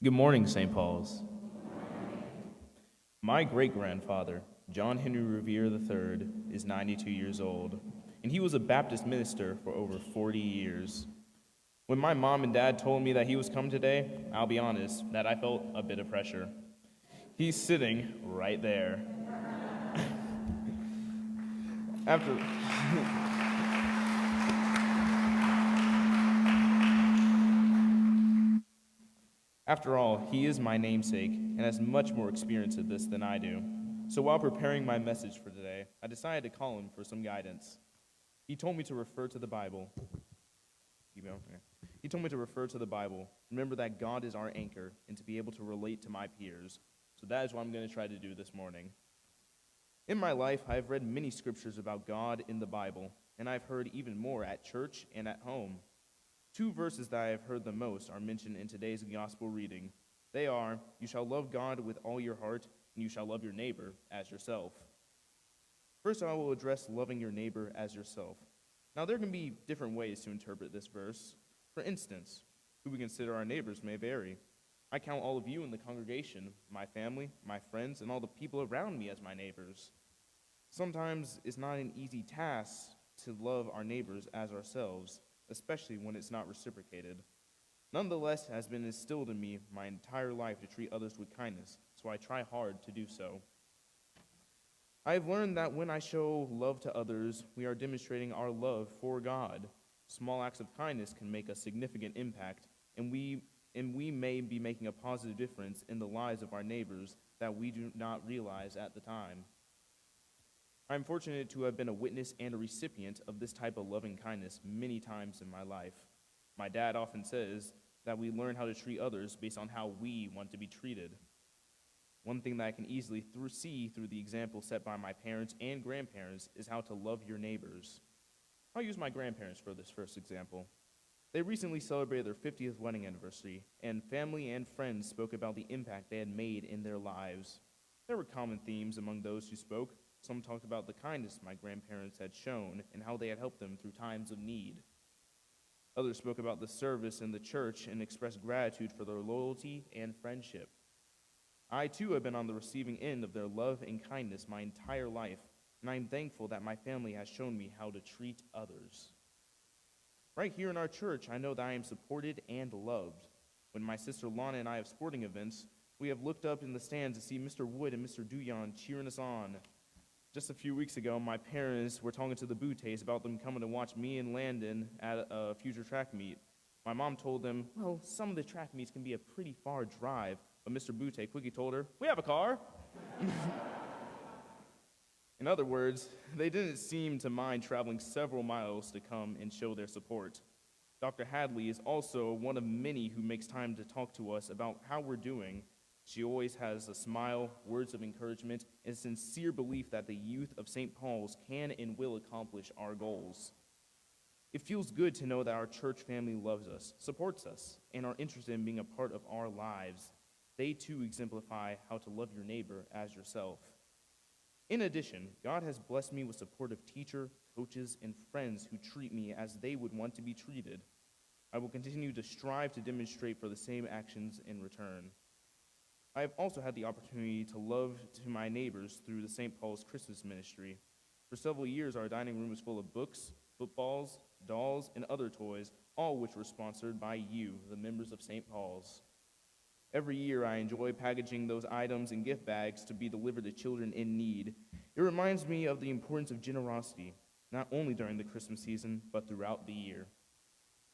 Good morning, St. Paul's. My great-grandfather, John Henry Revere III, is 92 years old, and he was a Baptist minister for over 40 years. When my mom and dad told me that he was coming today, I'll be honest, that I felt a bit of pressure. He's sitting right there. After... After all, he is my namesake and has much more experience at this than I do. So while preparing my message for today, I decided to call him for some guidance. He told me to refer to the Bible. He told me to refer to the Bible, remember that God is our anchor, and to be able to relate to my peers. So that is what I'm going to try to do this morning. In my life, I have read many scriptures about God in the Bible, and I've heard even more at church and at home. Two verses that I have heard the most are mentioned in today's gospel reading. They are, "You shall love God with all your heart, and you shall love your neighbor as yourself." First, I will address loving your neighbor as yourself. Now, there can be different ways to interpret this verse. For instance, who we consider our neighbors may vary. I count all of you in the congregation, my family, my friends, and all the people around me as my neighbors. Sometimes it's not an easy task to love our neighbors as ourselves, especially when it's not reciprocated. Nonetheless, it has been instilled in me my entire life to treat others with kindness, so I try hard to do so. I have learned that when I show love to others, we are demonstrating our love for God. Small acts of kindness can make a significant impact, and we may be making a positive difference in the lives of our neighbors that we do not realize at the time. I am fortunate to have been a witness and a recipient of this type of loving kindness many times in my life. My dad often says that we learn how to treat others based on how we want to be treated. One thing that I can easily see through the example set by my parents and grandparents is how to love your neighbors. I'll use my grandparents for this first example. They recently celebrated their 50th wedding anniversary, and family and friends spoke about the impact they had made in their lives. There were common themes among those who spoke. Some talked about the kindness my grandparents had shown and how they had helped them through times of need. Others spoke about the service in the church and expressed gratitude for their loyalty and friendship. I, too, have been on the receiving end of their love and kindness my entire life, and I am thankful that my family has shown me how to treat others. Right here in our church, I know that I am supported and loved. When my sister Lana and I have sporting events, we have looked up in the stands to see Mr. Wood and Mr. Duyon cheering us on. Just a few weeks ago, my parents were talking to the Bouttes about them coming to watch me and Landon at a future track meet. My mom told them, well, some of the track meets can be a pretty far drive, but Mr. Boutte quickly told her, we have a car. In other words, they didn't seem to mind traveling several miles to come and show their support. Dr. Hadley is also one of many who makes time to talk to us about how we're doing. She always has a smile, words of encouragement, and a sincere belief that the youth of St. Paul's can and will accomplish our goals. It feels good to know that our church family loves us, supports us, and are interested in being a part of our lives. They too exemplify how to love your neighbor as yourself. In addition, God has blessed me with supportive teachers, coaches, and friends who treat me as they would want to be treated. I will continue to strive to demonstrate for the same actions in return. I have also had the opportunity to love to my neighbors through the St. Paul's Christmas ministry. For several years, our dining room was full of books, footballs, dolls, and other toys, all which were sponsored by you, the members of St. Paul's. Every year, I enjoy packaging those items in gift bags to be delivered to children in need. It reminds me of the importance of generosity, not only during the Christmas season, but throughout the year.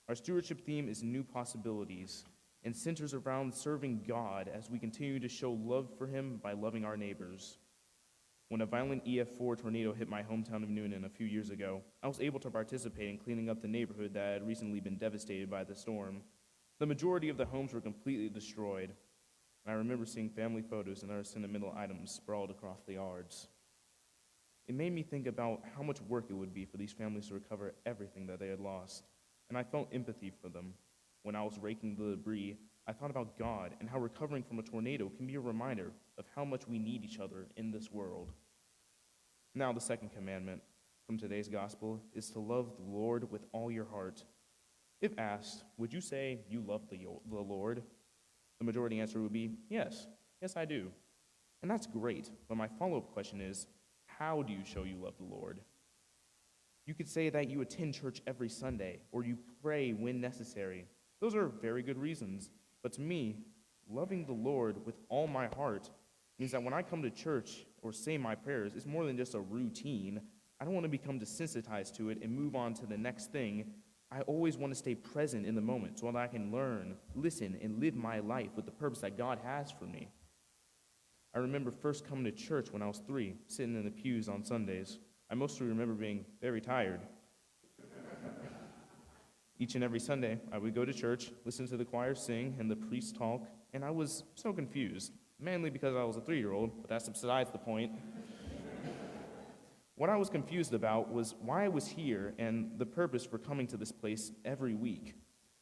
Our stewardship theme is New Possibilities, and centers around serving God as we continue to show love for him by loving our neighbors. When a violent EF4 tornado hit my hometown of Noonan a few years ago, I was able to participate in cleaning up the neighborhood that had recently been devastated by the storm. The majority of the homes were completely destroyed, and I remember seeing family photos and other sentimental items sprawled across the yards. It made me think about how much work it would be for these families to recover everything that they had lost, and I felt empathy for them. When I was raking the debris, I thought about God and how recovering from a tornado can be a reminder of how much we need each other in this world. Now, the second commandment from today's gospel is to love the Lord with all your heart. If asked, would you say you love the Lord? The majority answer would be yes. Yes, I do. And that's great, but my follow-up question is, how do you show you love the Lord? You could say that you attend church every Sunday, or you pray when necessary. Those are very good reasons. But to me, loving the Lord with all my heart means that when I come to church or say my prayers, it's more than just a routine. I don't want to become desensitized to it and move on to the next thing. I always want to stay present in the moment so that I can learn, listen, and live my life with the purpose that God has for me. I remember first coming to church when I was 3, sitting in the pews on Sundays. I mostly remember being very tired. Each and every Sunday, I would go to church, listen to the choir sing, and the priest talk, and I was so confused, mainly because I was a 3-year-old, but that's besides the point. What I was confused about was why I was here and the purpose for coming to this place every week.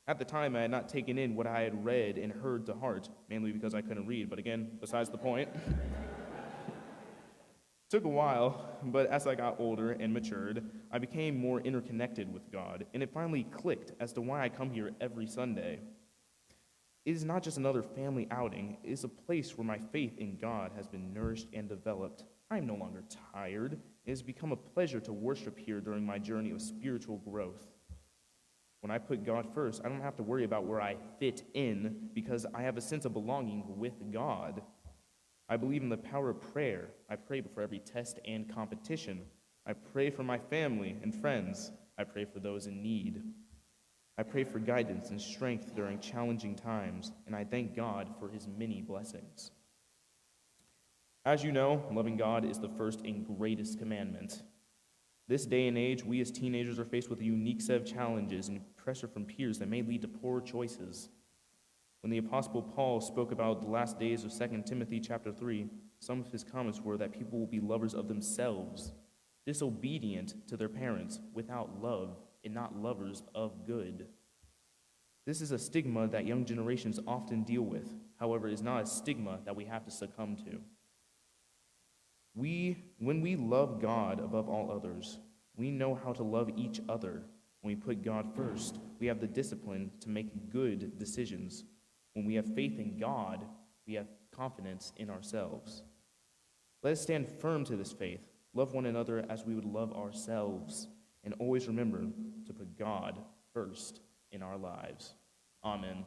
At the time, I had not taken in what I had read and heard to heart, mainly because I couldn't read, but again, besides the point. Took a while, but as I got older and matured, I became more interconnected with God, and it finally clicked as to why I come here every Sunday. It is not just another family outing, it is a place where my faith in God has been nourished and developed. I am no longer tired. It has become a pleasure to worship here during my journey of spiritual growth. When I put God first, I don't have to worry about where I fit in because I have a sense of belonging with God. I believe in the power of prayer. I pray before every test and competition. I pray for my family and friends. I pray for those in need. I pray for guidance and strength during challenging times, and I thank God for his many blessings. As you know, loving God is the first and greatest commandment. This day and age, we as teenagers are faced with a unique set of challenges and pressure from peers that may lead to poor choices. When the Apostle Paul spoke about the last days of 2 Timothy chapter 3, some of his comments were that people will be lovers of themselves, disobedient to their parents, without love, and not lovers of good. This is a stigma that young generations often deal with. However, it is not a stigma that we have to succumb to. When we love God above all others, we know how to love each other. When we put God first, we have the discipline to make good decisions. When we have faith in God, we have confidence in ourselves. Let us stand firm to this faith, love one another as we would love ourselves, and always remember to put God first in our lives. Amen.